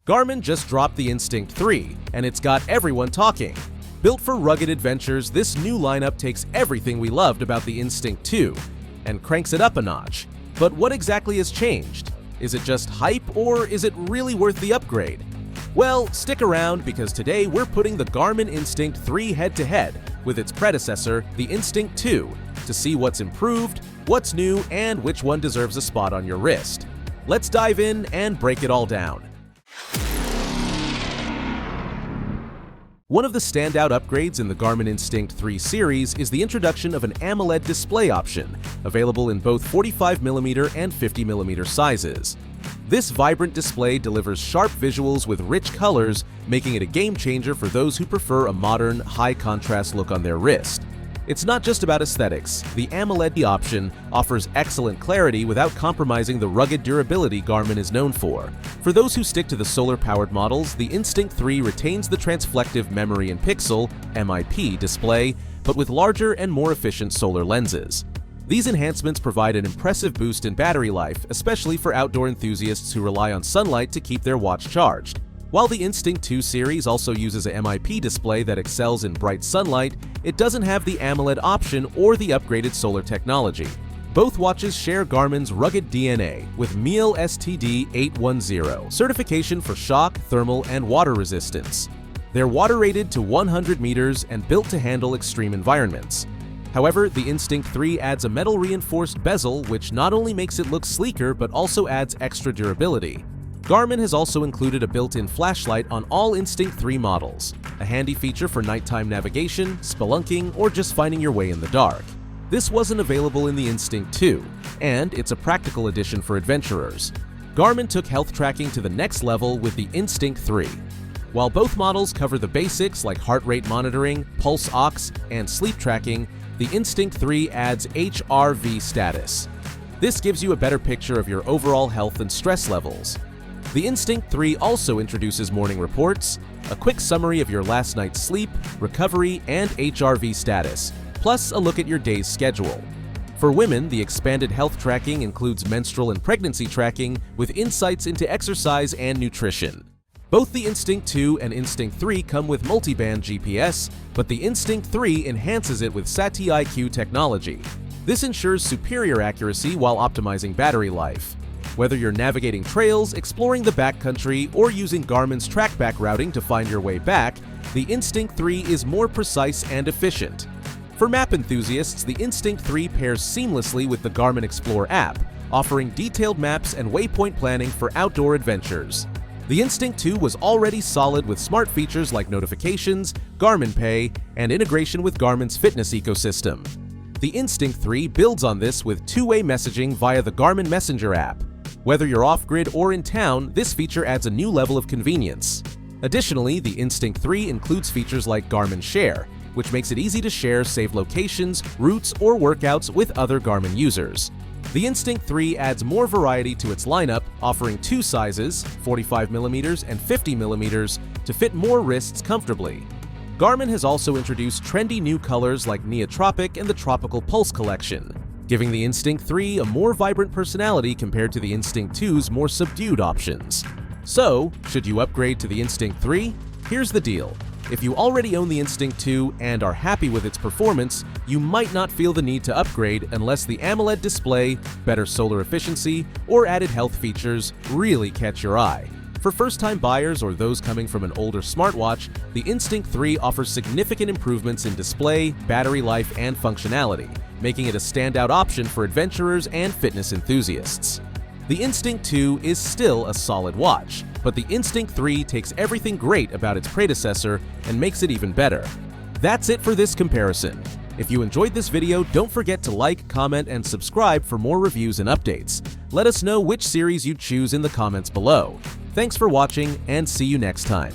Garmin just dropped the Instinct 3, and it's got everyone talking. Built for rugged adventures, this new lineup takes everything we loved about the Instinct 2 and cranks it up a notch. But what exactly has changed? Is it just hype, or is it really worth the upgrade? Well, stick around, because today we're putting the Garmin Instinct 3 head-to-head with its predecessor, the Instinct 2, to see what's improved, what's new, and which one deserves a spot on your wrist. Let's dive in and break it all down. One of the standout upgrades in the Garmin Instinct 3 series is the introduction of an AMOLED display option, available in both 45mm and 50mm sizes. This vibrant display delivers sharp visuals with rich colors, making it a game changer for those who prefer a modern, high-contrast look on their wrist. It's not just about aesthetics. The AMOLED option offers excellent clarity without compromising the rugged durability Garmin is known for. For those who stick to the solar-powered models, the Instinct 3 retains the transflective memory in pixel (MIP) display, but with larger and more efficient solar lenses. These enhancements provide an impressive boost in battery life, especially for outdoor enthusiasts who rely on sunlight to keep their watch charged. While the Instinct 2 series also uses a MIP display that excels in bright sunlight, it doesn't have the AMOLED option or the upgraded solar technology. Both watches share Garmin's rugged DNA with MEAL STD 810 certification for shock, thermal, and water resistance. They're water-rated to 100 meters and built to handle extreme environments. However, the Instinct 3 adds a metal-reinforced bezel, which not only makes it look sleeker but also adds extra durability. Garmin has also included a built-in flashlight on all Instinct 3 models, a handy feature for nighttime navigation, spelunking, or just finding your way in the dark. This wasn't available in the Instinct 2, and it's a practical addition for adventurers. Garmin took health tracking to the next level with the Instinct 3. While both models cover the basics like heart rate monitoring, pulse ox, and sleep tracking, the Instinct 3 adds HRV status. This gives you a better picture of your overall health and stress levels. The Instinct 3 also introduces morning reports, a quick summary of your last night's sleep, recovery, and HRV status, plus a look at your day's schedule. For women, the expanded health tracking includes menstrual and pregnancy tracking with insights into exercise and nutrition. Both the Instinct 2 and Instinct 3 come with Multiband GPS, but the Instinct 3 enhances it with SATI-IQ technology. This ensures superior accuracy while optimizing battery life. Whether you're navigating trails, exploring the backcountry, or using Garmin's trackback routing to find your way back, the Instinct 3 is more precise and efficient. For map enthusiasts, the Instinct 3 pairs seamlessly with the Garmin Explore app, offering detailed maps and waypoint planning for outdoor adventures. The Instinct 2 was already solid with smart features like notifications, Garmin Pay, and integration with Garmin's fitness ecosystem. The Instinct 3 builds on this with two-way messaging via the Garmin Messenger app. Whether you're off-grid or in town, this feature adds a new level of convenience. Additionally, the Instinct 3 includes features like Garmin Share, which makes it easy to share saved locations, routes, or workouts with other Garmin users. The Instinct 3 adds more variety to its lineup, offering two sizes, 45mm and 50mm, to fit more wrists comfortably. Garmin has also introduced trendy new colors like Neotropic and the Tropical Pulse collection, giving the Instinct 3 a more vibrant personality compared to the Instinct 2's more subdued options. So, should you upgrade to the Instinct 3? Here's the deal. If you already own the Instinct 2 and are happy with its performance, you might not feel the need to upgrade unless the AMOLED display, better solar efficiency, or added health features really catch your eye. For first-time buyers or those coming from an older smartwatch, the Instinct 3 offers significant improvements in display, battery life, and functionality, making it a standout option for adventurers and fitness enthusiasts. The Instinct 2 is still a solid watch, but the Instinct 3 takes everything great about its predecessor and makes it even better. That's it for this comparison. If you enjoyed this video, don't forget to like, comment, and subscribe for more reviews and updates. Let us know which series you'd choose in the comments below. Thanks for watching, and see you next time.